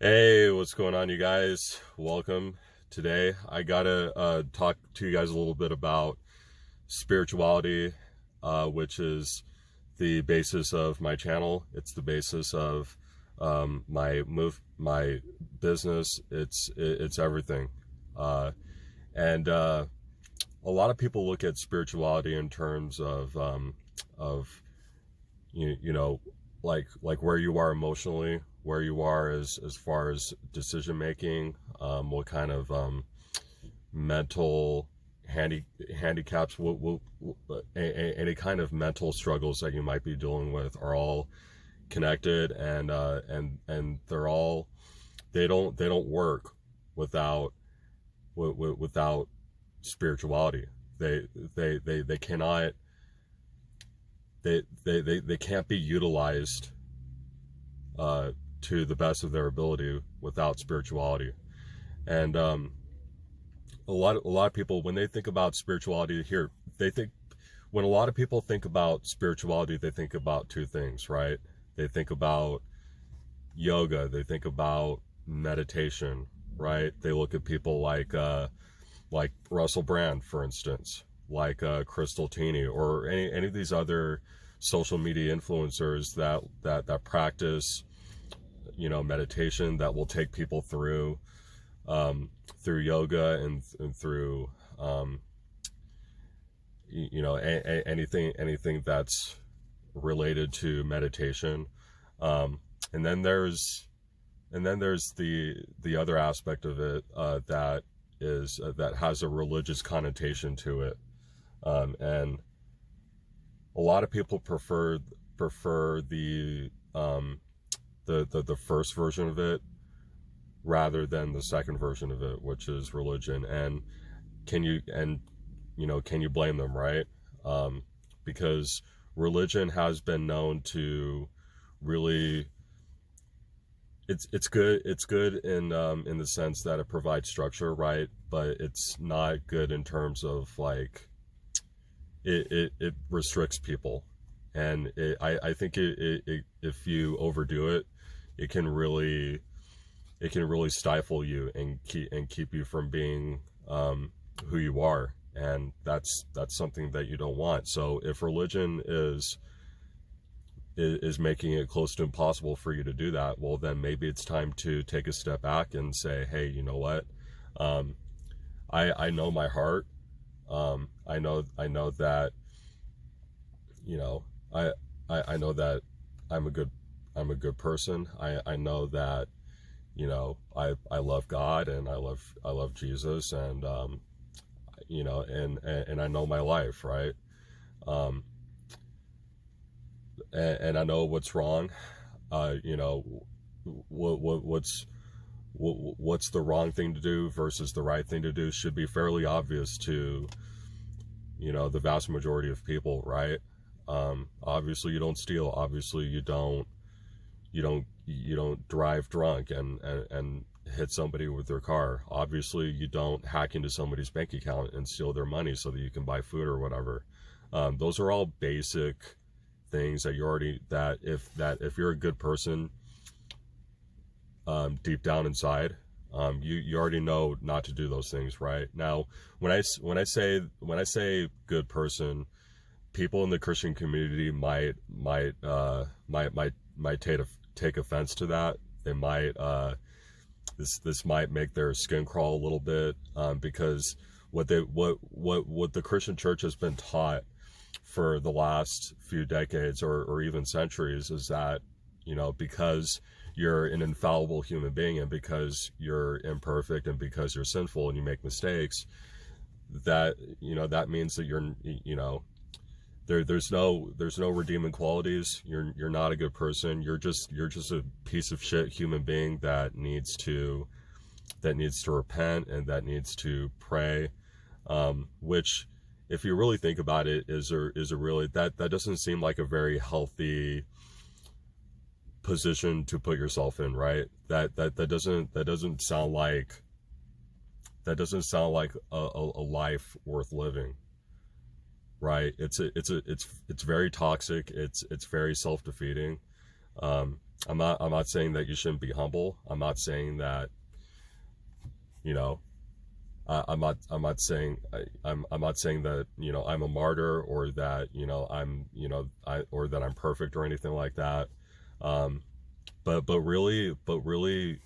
Hey, what's going on, you guys? Welcome. Today, I gotta talk to you guys a little bit about spirituality, which is the basis of my channel. It's the basis of my business. It's everything. And A lot of people look at spirituality in terms of you know like where you are emotionally, where you are as far as decision making, what kind of mental handicaps, any kind of mental struggles that you might be dealing with are all connected, and they don't work without without spirituality. They cannot, they can't be utilized to the best of their ability without spirituality. And a lot of people, when they think about spirituality here, they think when a lot of people think about spirituality, they think about two things, right? They think about yoga, they think about meditation, right? They look at people like Russell Brand, for instance, like Crystal Tini, or any of these other social media influencers that practice, meditation, that will take people through through yoga and through anything that's related to meditation. And then there's the other aspect of it that has a religious connotation to it. And a lot of people prefer the first version of it rather than the second version of it, which is religion. And can you blame them, right? Because religion has been known to really, it's good in the sense that it provides structure, right? But it's not good in terms of like it restricts people. And I think if you overdo it, it can really stifle you and keep you from being who you are. And that's something that you don't want. So if religion is making it close to impossible for you to do that, well, then maybe it's time to take a step back and say, hey, you know what? I know my heart. I know that, I know that I'm a good person. I know that, I love God, and I love Jesus, and and I know my life, right? And I know what's wrong. What's the wrong thing to do versus the right thing to do should be fairly obvious to the vast majority of people, right? Obviously you don't steal. Obviously you don't drive drunk and hit somebody with their car. Obviously you don't hack into somebody's bank account and steal their money so that you can buy food or whatever. Those are all basic things that if you're a good person, deep down inside, you already know not to do those things, right? Now, when I say good person, people in the Christian community might take offense to that. They might this might make their skin crawl a little bit, because what the Christian church has been taught for the last few decades or even centuries is that, because you're an infallible human being, and because you're imperfect, and because you're sinful and you make mistakes, that that means that there's no redeeming qualities. You're not a good person. You're just a piece of shit human being that needs to repent and that needs to pray, which, if you really think about it, is a really, that doesn't seem like a very healthy position to put yourself in, right? That doesn't sound like a life worth living, right? It's very toxic. It's very self-defeating. I'm not saying that you shouldn't be humble. I'm not saying that, you know, I'm not saying I'm not saying that, you know, I'm a martyr, or that, you know, I'm, you know, or that I'm perfect or anything like that. Um, but really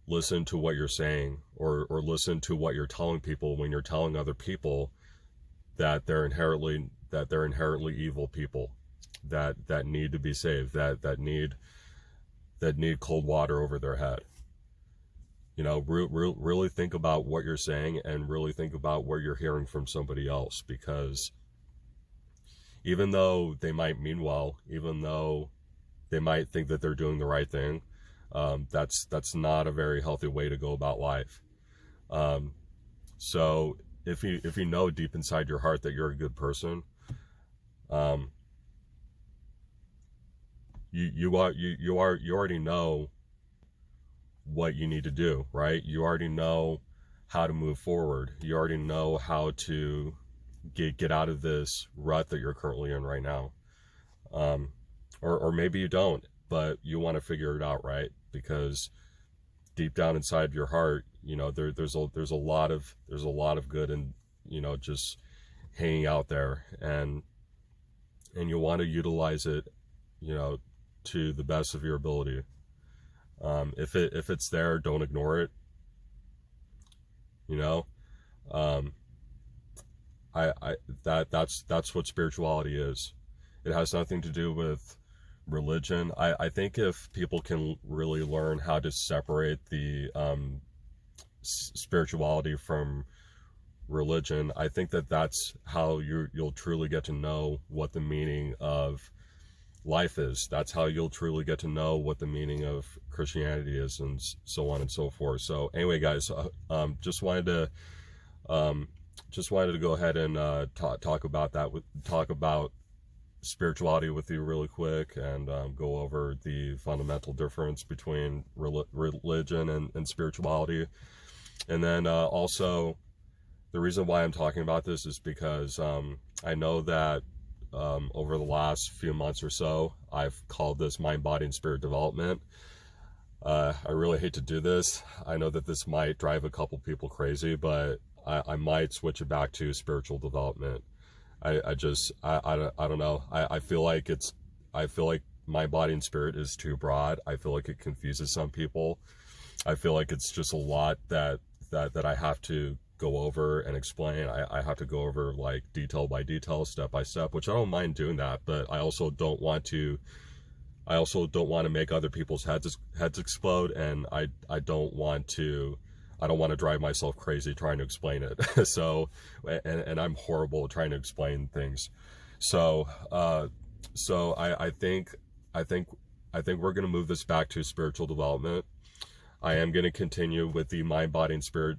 listen to what you're saying, or listen to what you're telling people when you're telling other people that they're inherently evil people, that need to be saved, that need cold water over their head. You know, really think about what you're saying, and really think about where you're hearing from somebody else, because even though they might mean well, even though they might think that they're doing the right thing, that's not a very healthy way to go about life. Um, so if you know deep inside your heart that you're a good person, um, you already know what you need to do, right? You already know how to move forward. You already know how to get out of this rut that you're currently in right now. Um, or maybe you don't, but you want to figure it out, right? Because deep down inside your heart, you know, there's a lot of good, and, you know, just hanging out there, and you want to utilize it, you know, to the best of your ability. If it's there, don't ignore it. You know, um, that's what spirituality is. It has nothing to do with religion. I think if people can really learn how to separate the spirituality from religion, I think that that's how you'll truly get to know what the meaning of life is. That's how you'll truly get to know what the meaning of Christianity is, and so on and so forth. So anyway, guys, just wanted to go ahead and talk about that, talk about spirituality with you really quick, and go over the fundamental difference between religion and spirituality. And then also, the reason why I'm talking about this is because I know that over the last few months or so, I've called this mind, body, and spirit development. I really hate to do this. I know that this might drive a couple people crazy, but I might switch it back to spiritual development. I don't know. I feel like mind, body, and spirit is too broad. I feel like it confuses some people. I feel like it's just a lot that I have to go over and explain. I have to go over like detail by detail, step by step, which I don't mind doing that, but I also don't want to make other people's heads explode, and I don't want to drive myself crazy trying to explain it. So, and I'm horrible at trying to explain things. So I think we're going to move this back to spiritual development. I am going to continue with the mind, body, and spirit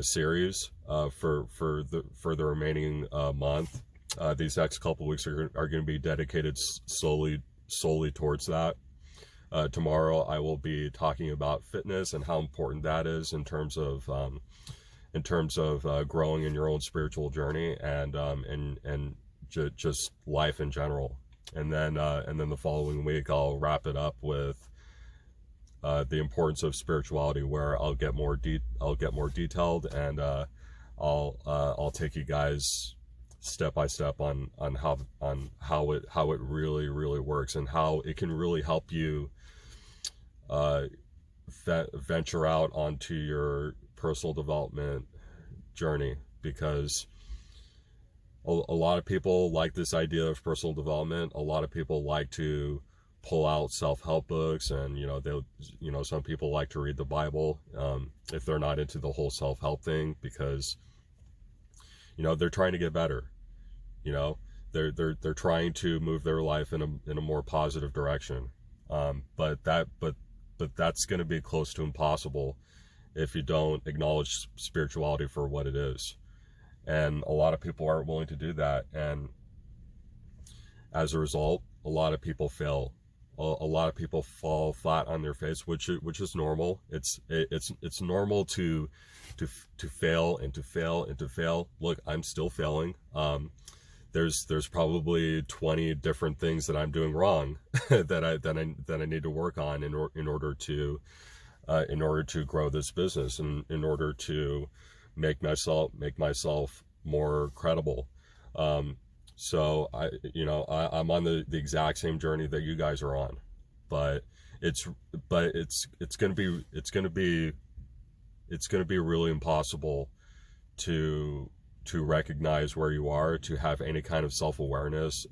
series for the remaining month. These next couple weeks are going to be dedicated solely towards that. Tomorrow I will be talking about fitness and how important that is in terms of growing in your own spiritual journey, and just life in general. And then the following week I'll wrap it up with the importance of spirituality, where I'll get more detailed, and I'll take you guys step by step on how it really works, and how it can really help you venture out onto your personal development journey. Because a lot of people like this idea of personal development. A lot of people like to pull out self-help books, and some people like to read the Bible if they're not into the whole self-help thing, because they're trying to get better. They're trying to move their life in a more positive direction, but that's going to be close to impossible if you don't acknowledge spirituality for what it is. And a lot of people aren't willing to do that, and as a result, a lot of people fail. A lot of people fall flat on their face, which is normal. It's normal to fail and to fail and to fail. Look, I'm still failing. there's probably 20 different things that I'm doing wrong that I need to work on in order to grow this business, and in order to make myself more credible. So I'm on the exact same journey that you guys are on, but it's gonna be really impossible to recognize where you are, to have any kind of self-awareness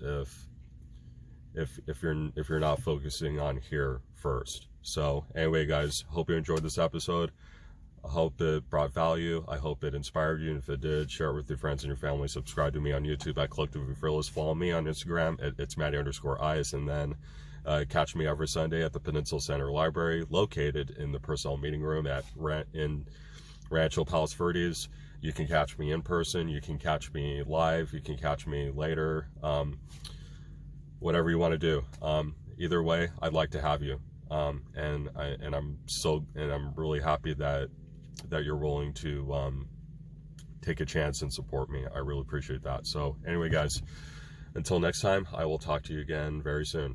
if you're not focusing on here first. So anyway, guys, hope you enjoyed this episode. I hope it brought value. I hope it inspired you. And if it did, share it with your friends and your family. Subscribe to me on YouTube at Collectively Fearless. Follow me on Instagram at it's Matty_Ice. And then catch me every Sunday at the Peninsula Center Library, located in the Purcell Meeting Room in Rancho Palos Verdes. You can catch me in person. You can catch me live. You can catch me later. Whatever you want to do. Either way, I'd like to have you. And I'm really happy that you're willing to take a chance and support me. I really appreciate that. So anyway, guys, until next time, I will talk to you again very soon.